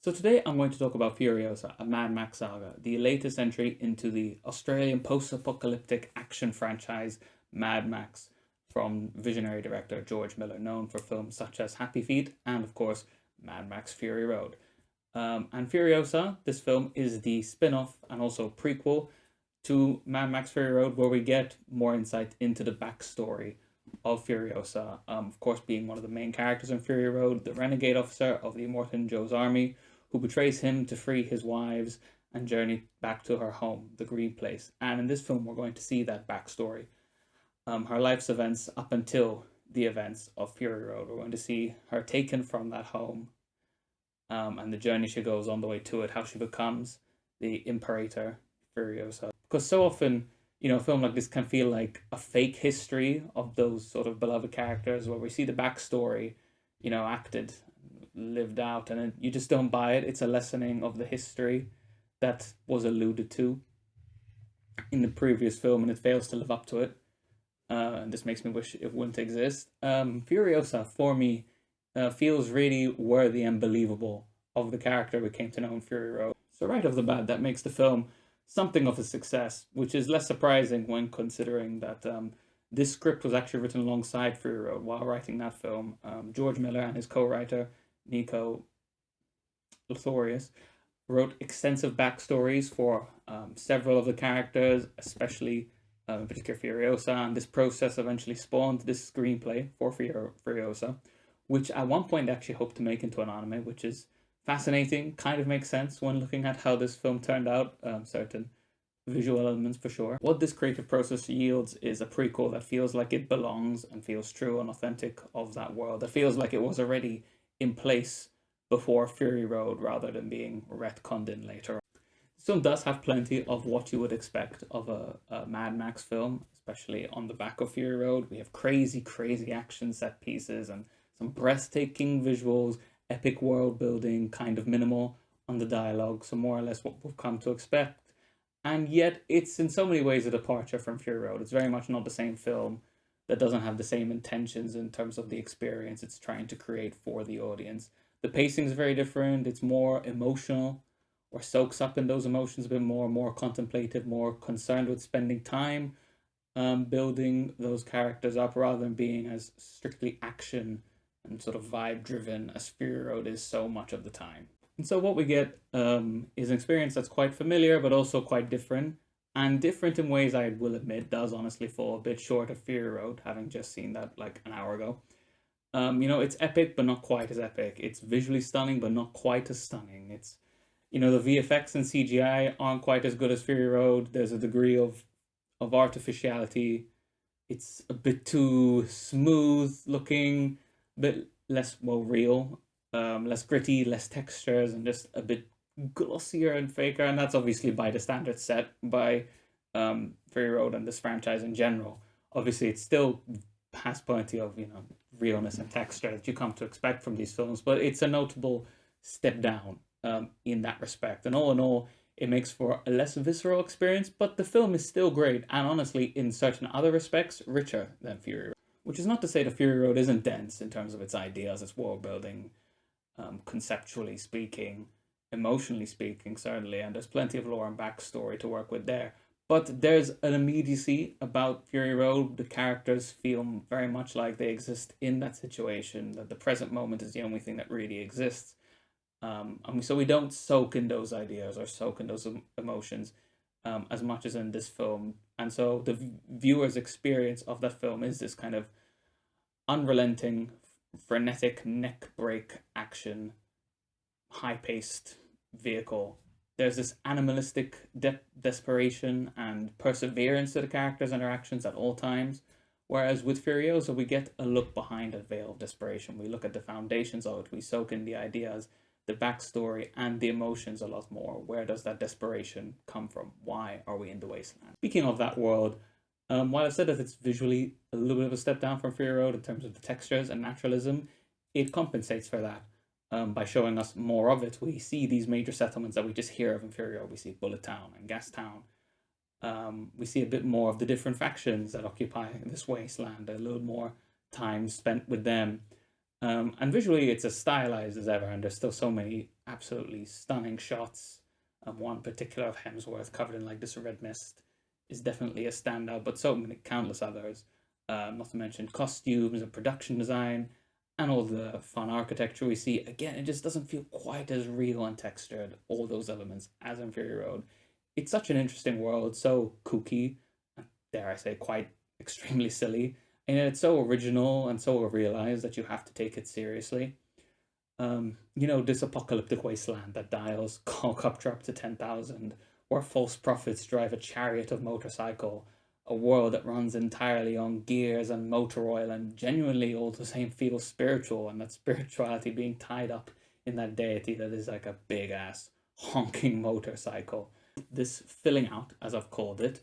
So today I'm going to talk about Furiosa, a Mad Max saga, the latest entry into the Australian post-apocalyptic action franchise Mad Max from visionary director George Miller, known for films such as Happy Feet and, of course, Mad Max Fury Road. And Furiosa, this film, is the spin-off and also prequel to Mad Max Fury Road, where we get more insight into the backstory of Furiosa, of course, being one of the main characters in Fury Road, the renegade officer of the Immortan Joe's army, who betrays him to free his wives and journey back to her home, the Green Place. And in this film, we're going to see that backstory, her life's events up until the events of Fury Road. We're going to see her taken from that home, and the journey she goes on the way to it, how she becomes the Imperator Furiosa. Because so often, a film like this can feel like a fake history of those sort of beloved characters where we see the backstory, acted, lived out, and you just don't buy it. It's a lessening of the history that was alluded to in the previous film, and it fails to live up to it. And this makes me wish it wouldn't exist. Furiosa, for me, feels really worthy and believable of the character we came to know in Fury Road. So right off the bat, that makes the film something of a success, which is less surprising when considering that this script was actually written alongside Fury Road while writing that film. George Miller and his co-writer, Nico Lathorius, wrote extensive backstories for several of the characters, especially in particular Furiosa, and this process eventually spawned this screenplay for Furiosa, which at one point they actually hoped to make into an anime, which is fascinating, kind of makes sense when looking at how this film turned out, certain visual elements for sure. What this creative process yields is a prequel that feels like it belongs and feels true and authentic of that world, that feels like it was already in place before Fury Road rather than being retconned in later on. This film does have plenty of what you would expect of a Mad Max film, especially on the back of Fury Road. We have crazy, crazy action set pieces and some breathtaking visuals, epic world building, kind of minimal on the dialogue, so more or less what we've come to expect. And yet it's in so many ways a departure from Fury Road. It's very much not the same film, that doesn't have the same intentions in terms of the experience it's trying to create for the audience. The pacing is very different. It's more emotional, or soaks up in those emotions a bit more contemplative, more concerned with spending time building those characters up rather than being as strictly action and sort of vibe driven as Fury Road is so much of the time. And so what we get is an experience that's quite familiar but also quite different, and different in ways I will admit does honestly fall a bit short of Fury Road, having just seen that like an hour ago. It's epic but not quite as epic. It's visually stunning but not quite as stunning. It's the VFX and CGI aren't quite as good as Fury Road. There's a degree of artificiality. It's a bit too smooth looking, a bit less real, less gritty, less textures, and just a bit glossier and faker. And that's obviously by the standards set by Fury Road and this franchise in general. Obviously, it still has plenty of realness and texture that you come to expect from these films, but it's a notable step down in that respect. And all in all, it makes for a less visceral experience, but the film is still great, and honestly, in certain other respects, richer than Fury Road. Which is not to say that Fury Road isn't dense in terms of its ideas, its world building, conceptually speaking, emotionally speaking, certainly, and there's plenty of lore and backstory to work with there. But there's an immediacy about Fury Road. The characters feel very much like they exist in that situation, that the present moment is the only thing that really exists. And so we don't soak in those ideas or soak in those emotions as much as in this film. And so the viewer's experience of that film is this kind of unrelenting, frenetic, neck break action, high-paced vehicle. There's this animalistic desperation and perseverance to the characters' interactions at all times. Whereas with Furiosa, we get a look behind a veil of desperation. We look at the foundations of it. We soak in the ideas, the backstory, and the emotions a lot more. Where does that desperation come from? Why are we in the wasteland? Speaking of that world, while I've said that it's visually a little bit of a step down from Fury Road in terms of the textures and naturalism, it compensates for that by showing us more of it. We see these major settlements that we just hear of in Fury Road. We see Bullet Town and Gas Town. We see a bit more of the different factions that occupy this wasteland, a little more time spent with them. And visually, it's as stylized as ever, and there's still so many absolutely stunning shots. One particular of Hemsworth covered in like this red mist is definitely a standout, but so many countless others. Not to mention costumes and production design and all the fun architecture we see. Again, it just doesn't feel quite as real and textured, all those elements, as in Fury Road. It's such an interesting world, so kooky, and dare I say, quite extremely silly. And it's so original and so realized that you have to take it seriously. This apocalyptic wasteland that dials cock up to 10,000, where false prophets drive a chariot of motorcycle, a world that runs entirely on gears and motor oil, and genuinely all the same feels spiritual, and that spirituality being tied up in that deity that is like a big ass honking motorcycle. This filling out, as I've called it,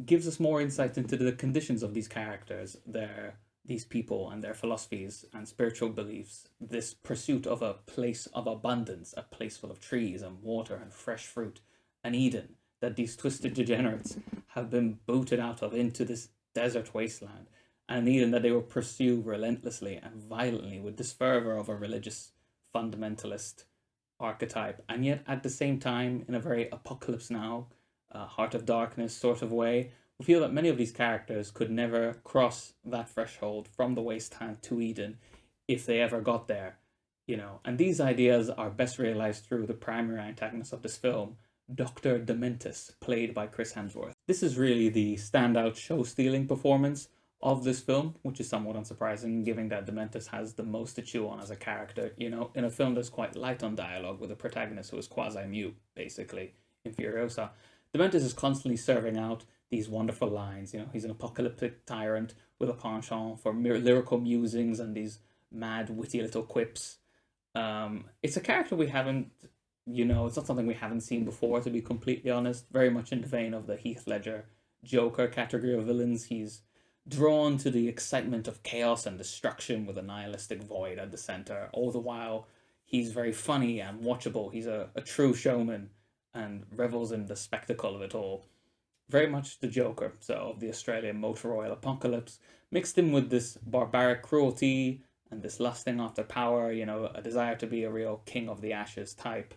gives us more insight into the conditions of these characters, these people and their philosophies and spiritual beliefs, this pursuit of a place of abundance, a place full of trees and water and fresh fruit, an Eden that these twisted degenerates have been booted out of into this desert wasteland, and an Eden that they will pursue relentlessly and violently with this fervor of a religious fundamentalist archetype, and yet at the same time, in a very Apocalypse Now, Heart of Darkness sort of way, we feel that many of these characters could never cross that threshold from the wasteland to Eden if they ever got there, And these ideas are best realized through the primary antagonist of this film, Dr. Dementus, played by Chris Hemsworth. This is really the standout show-stealing performance of this film, which is somewhat unsurprising, given that Dementus has the most to chew on as a character, in a film that's quite light on dialogue with a protagonist who is quasi-mute, basically, in Furiosa. Dementus is constantly serving out these wonderful lines. He's an apocalyptic tyrant with a penchant for lyrical musings and these mad, witty little quips. It's a character we haven't, it's not something we haven't seen before, to be completely honest. Very much in the vein of the Heath Ledger Joker category of villains. He's drawn to the excitement of chaos and destruction with a nihilistic void at the center. All the while, he's very funny and watchable. He's a true showman and revels in the spectacle of it all. Very much the Joker, so of the Australian motor oil apocalypse, mixed in with this barbaric cruelty and this lusting after power, a desire to be a real king of the ashes type.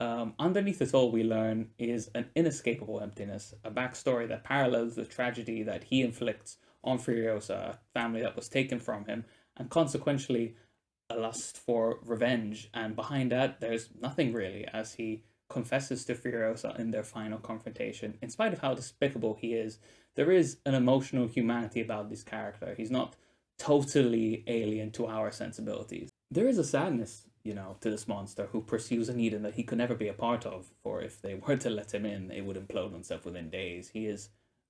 Underneath it all, we learn is an inescapable emptiness, a backstory that parallels the tragedy that he inflicts on Furiosa, a family that was taken from him, and consequently a lust for revenge. And behind that, there's nothing really, as he confesses to Furiosa in their final confrontation. In spite of how despicable he is, there is an emotional humanity about this character. He's not totally alien to our sensibilities. There is a sadness, to this monster who pursues an Eden that he could never be a part of, for if they were to let him in, it would implode on itself within days. He is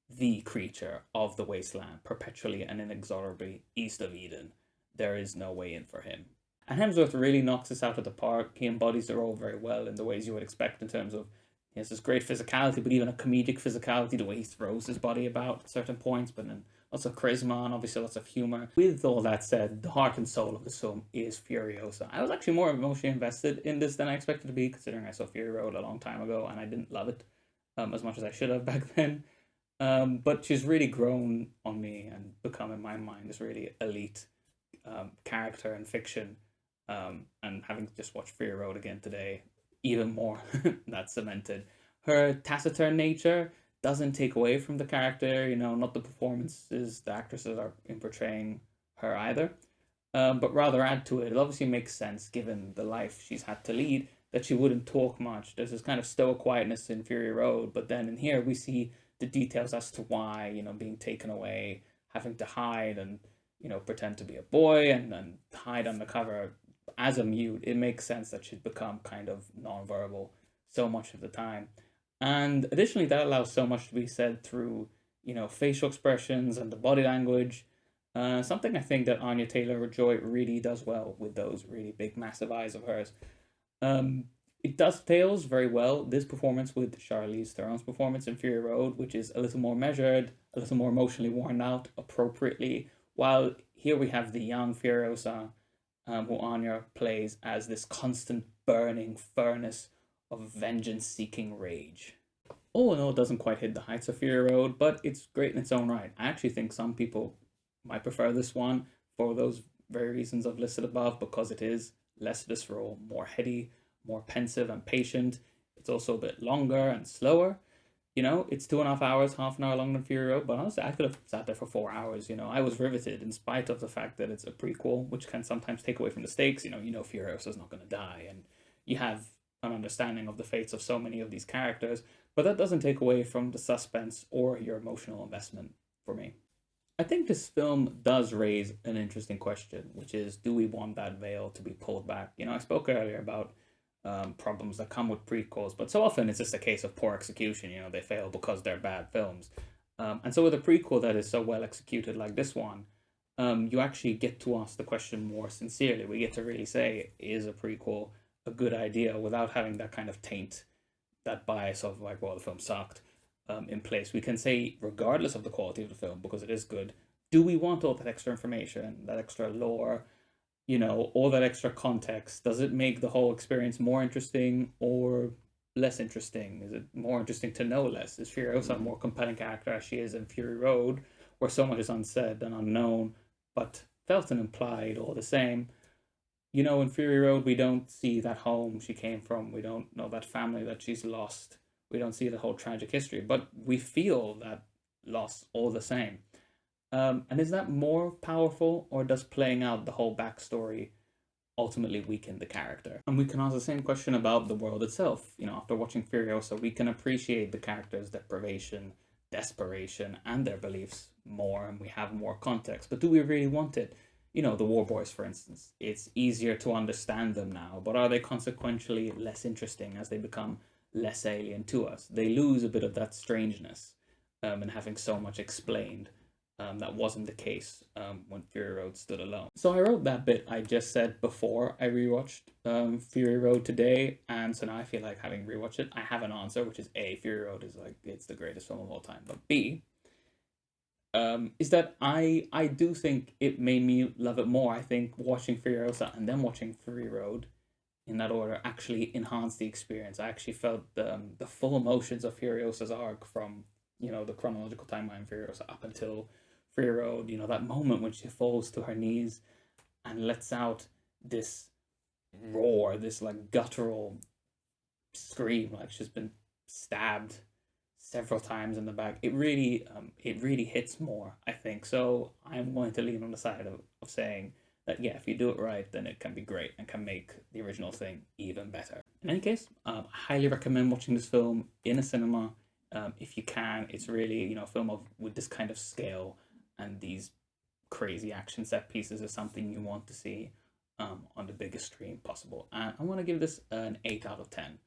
the creature of the wasteland, perpetually and inexorably east of Eden. There is no way in for him. And Hemsworth really knocks this out of the park. He embodies the role very well in the ways you would expect, in terms of he has this great physicality, but even a comedic physicality, the way he throws his body about at certain points, but then lots of charisma and obviously lots of humor. With all that said, the heart and soul of this film is Furiosa. I was actually more emotionally invested in this than I expected to be, considering I saw Fury Road a long time ago and I didn't love it as much as I should have back then. But she's really grown on me and become, in my mind, this really elite character in fiction. And having just watched Fury Road again today, even more that's cemented. Her taciturn nature doesn't take away from the character, not the performances the actresses are in portraying her either, but rather add to it. It obviously makes sense, given the life she's had to lead, that she wouldn't talk much. There's this kind of stoic quietness in Fury Road, but then in here we see the details as to why, being taken away, having to hide and, pretend to be a boy and hide undercover as a mute. It makes sense that she'd become kind of nonverbal so much of the time. And additionally, that allows so much to be said through, facial expressions and the body language. Something I think that Anya Taylor-Joy really does well with those really big, massive eyes of hers. It dovetails very well, this performance, with Charlize Theron's performance in Fury Road, which is a little more measured, a little more emotionally worn out appropriately, while here we have the young Furiosa, who Anya plays as this constant burning furnace of vengeance-seeking rage. All in all, it doesn't quite hit the heights of Fury Road, but it's great in its own right. I actually think some people might prefer this one for those very reasons I've listed above, because it is less visceral, more heady, more pensive and patient. It's also a bit longer and slower. You know, it's 2.5 hours, half an hour longer than Fury Road, but honestly, I could have sat there for 4 hours. You know, I was riveted in spite of the fact that it's a prequel, which can sometimes take away from the stakes. You know, Furiosa is not going to die, and you have an understanding of the fates of so many of these characters, but that doesn't take away from the suspense or your emotional investment for me. I think this film does raise an interesting question, which is, do we want that veil to be pulled back? You know, I spoke earlier about problems that come with prequels, but so often it's just a case of poor execution. You know, they fail because they're bad films. And so with a prequel that is so well executed like this one, you actually get to ask the question more sincerely. We get to really say, is a prequel a good idea without having that kind of taint, that bias of like, well, the film sucked, in place. We can say, regardless of the quality of the film, because it is good, do we want all that extra information, that extra lore, you know, all that extra context? Does it make the whole experience more interesting or less interesting? Is it more interesting to know less? Is Furiosa a more compelling character as she is in Fury Road, where so much is unsaid and unknown, but felt and implied all the same? You know, in Fury Road, we don't see that home she came from. We don't know that family that she's lost. We don't see the whole tragic history, but we feel that loss all the same. And is that more powerful, or does playing out the whole backstory ultimately weaken the character? And we can ask the same question about the world itself. You know, after watching Furiosa, we can appreciate the characters' deprivation, desperation, and their beliefs more, and we have more context. But do we really want it? You know, the War Boys, for instance. It's easier to understand them now, but are they consequentially less interesting as they become less alien to us? They lose a bit of that strangeness, and having so much explained. That wasn't the case when Fury Road stood alone. So I wrote that bit I just said before I rewatched Fury Road today, and so now I feel like, having rewatched it, I have an answer, which is A, Fury Road is like, it's the greatest film of all time. But B, is that I do think it made me love it more. I think watching Furiosa and then watching Fury Road in that order actually enhanced the experience. I actually felt the full emotions of Furiosa's arc from, you know, the chronological timeline of Furiosa up until Fury Road. You know, that moment when she falls to her knees and lets out this roar, this like guttural scream, like she's been stabbed several times in the back. It really hits more, I think. So I'm going to lean on the side of saying that, yeah, if you do it right, then it can be great and can make the original thing even better. In any case, I highly recommend watching this film in a cinema. If you can. It's really, you know, a film of with this kind of scale and these crazy action set pieces is something you want to see on the biggest screen possible. And I want to give this an 8 out of 10.